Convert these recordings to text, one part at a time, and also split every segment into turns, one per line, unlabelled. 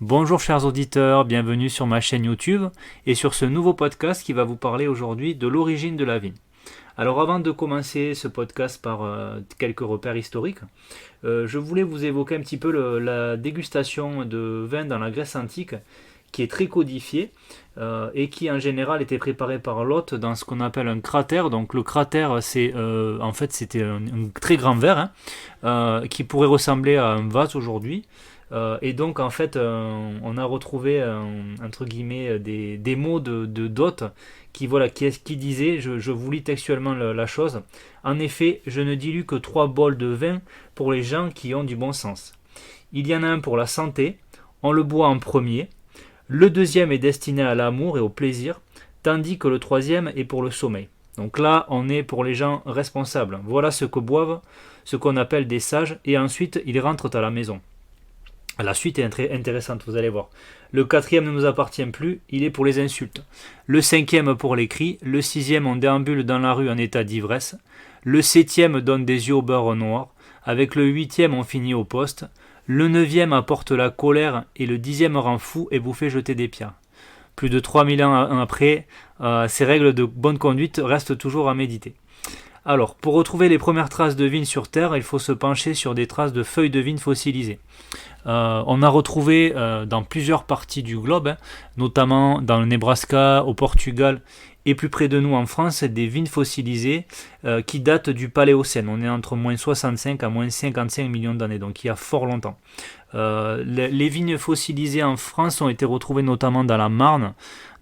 Bonjour chers auditeurs, bienvenue sur ma chaîne YouTube et sur ce nouveau podcast qui va vous parler aujourd'hui de l'origine de la vigne. Alors avant de commencer ce podcast par quelques repères historiques, je voulais vous évoquer un petit peu la dégustation de vin dans la Grèce antique qui est très codifiée et qui en général était préparée par l'hôte dans ce qu'on appelle un cratère. Donc le cratère c'était un très grand verre qui pourrait ressembler à un vase aujourd'hui. Et donc en fait on a retrouvé entre guillemets des mots de d'hôtes qui disait, je vous lis textuellement la chose: en effet, je ne dilue que 3 bols de vin pour les gens qui ont du bon sens. Il y en a un pour la santé, on le boit en premier, le deuxième est destiné à l'amour et au plaisir, tandis que le troisième est pour le sommeil. Donc là, on est pour les gens responsables. Voilà ce que boivent, ce qu'on appelle des sages, et ensuite ils rentrent à la maison. La suite est très intéressante, vous allez voir. Le quatrième ne nous appartient plus, il est pour les insultes. Le cinquième pour les cris, le sixième on déambule dans la rue en état d'ivresse, le septième donne des yeux au beurre noir, avec le huitième on finit au poste, le neuvième apporte la colère et le dixième rend fou et vous fait jeter des pierres. Plus de 3000 ans après, ces règles de bonne conduite restent toujours à méditer. Alors, pour retrouver les premières traces de vigne sur Terre, il faut se pencher sur des traces de feuilles de vigne fossilisées. On a retrouvé dans plusieurs parties du globe, notamment dans le Nebraska, au Portugal et plus près de nous en France, des vignes fossilisées qui datent du Paléocène. On est entre moins 65 à moins 55 millions d'années, donc il y a fort longtemps. Les vignes fossilisées en France ont été retrouvées notamment dans la Marne,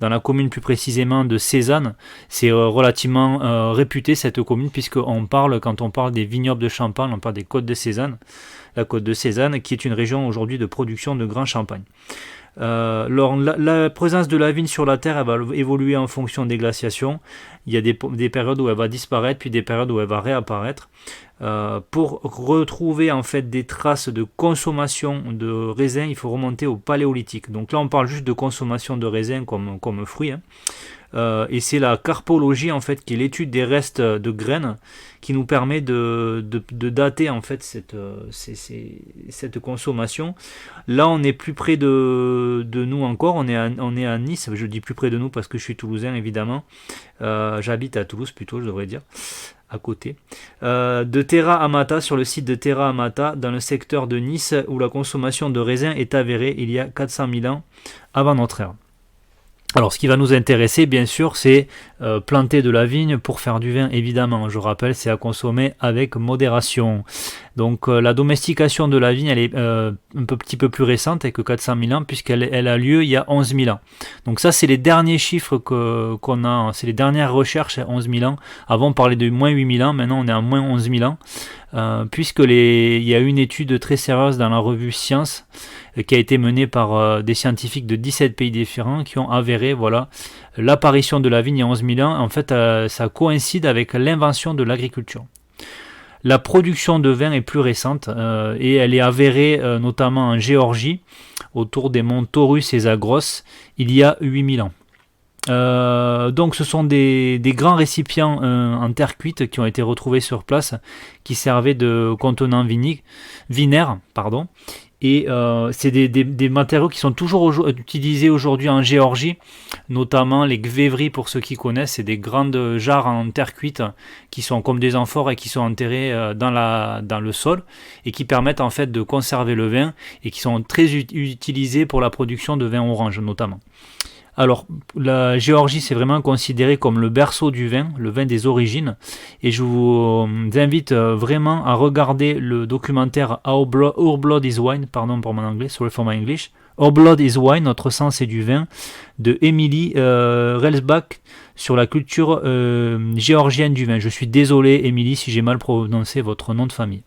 dans la commune plus précisément de Cézanne. C'est relativement réputé cette commune, puisqu'on parle, quand on parle des vignobles de Champagne, on parle des côtes de Cézanne, la côte de Cézanne qui est une région aujourd'hui de production de grand champagne. La présence de la vigne sur la terre, elle va évoluer en fonction des glaciations. Il y a des périodes où elle va disparaître, puis des périodes où elle va réapparaître. Pour retrouver en fait des traces de consommation de raisins, il faut remonter au paléolithique. Donc là on parle juste de consommation de raisins comme fruits. Et c'est la carpologie en fait, qui est l'étude des restes de graines, qui nous permet de dater en fait cette consommation. Là on est plus près de nous encore, on est à Nice. Je dis plus près de nous parce que je suis toulousain évidemment. J'habite à Toulouse plutôt, je devrais dire, à côté. De Terra Amata, sur le site de Terra Amata, dans le secteur de Nice, où la consommation de raisins est avérée il y a 400 000 ans avant notre ère. Alors ce qui va nous intéresser bien sûr, c'est planter de la vigne pour faire du vin, évidemment. Je rappelle, c'est à consommer avec modération. Donc la domestication de la vigne, elle est petit peu plus récente, avec 400 000 ans, puisqu'elle a lieu il y a 11 000 ans. Donc ça, c'est les derniers chiffres qu'on a, c'est les dernières recherches à 11 000 ans. Avant on parlait de moins 8 000 ans, maintenant on est à moins 11 000 ans. Il y a une étude très sérieuse dans la revue Science qui a été menée par des scientifiques de 17 pays différents qui ont avéré l'apparition de la vigne il y a 11 000 ans. En fait, ça coïncide avec l'invention de l'agriculture. La production de vin est plus récente et elle est avérée notamment en Géorgie, autour des monts Taurus et Zagros, il y a 8000 ans. Donc ce sont des grands récipients en terre cuite qui ont été retrouvés sur place, qui servaient de contenants vinaires. Et c'est des matériaux qui sont toujours utilisés aujourd'hui en Géorgie, notamment les gvévris, pour ceux qui connaissent. C'est des grandes jarres en terre cuite qui sont comme des amphores et qui sont enterrées dans le sol et qui permettent en fait de conserver le vin et qui sont très utilisés pour la production de vin orange notamment. Alors, la Géorgie, c'est vraiment considéré comme le berceau du vin, le vin des origines. Et je vous invite vraiment à regarder le documentaire Our Blood is Wine, pardon pour mon anglais, sorry for my English. Our Blood is Wine, notre sang c'est du vin, de Emily Relsbach, sur la culture géorgienne du vin. Je suis désolé, Emily, si j'ai mal prononcé votre nom de famille.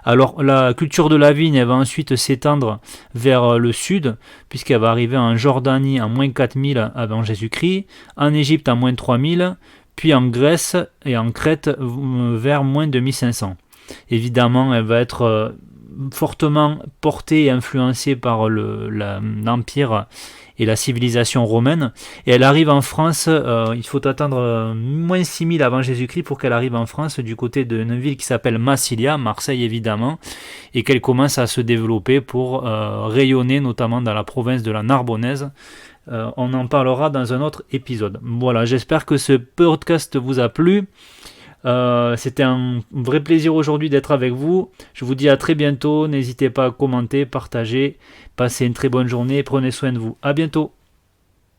Alors, la culture de la vigne, elle va ensuite s'étendre vers le sud, puisqu'elle va arriver en Jordanie en moins 4000 avant Jésus-Christ, en Égypte en moins 3000, puis en Grèce et en Crète vers moins 2500. Évidemment, elle va être fortement portée et influencée par l'Empire et la civilisation romaine. Et elle arrive en France, il faut attendre moins 6000 avant Jésus-Christ pour qu'elle arrive en France du côté d'une ville qui s'appelle Massilia, Marseille évidemment, et qu'elle commence à se développer pour rayonner notamment dans la province de la Narbonnaise. On en parlera dans un autre épisode. Voilà, j'espère que ce podcast vous a plu. C'était un vrai plaisir aujourd'hui d'être avec vous. Je vous dis à très bientôt. N'hésitez pas à commenter, partager. Passez une très bonne journée. Prenez soin de vous. À bientôt.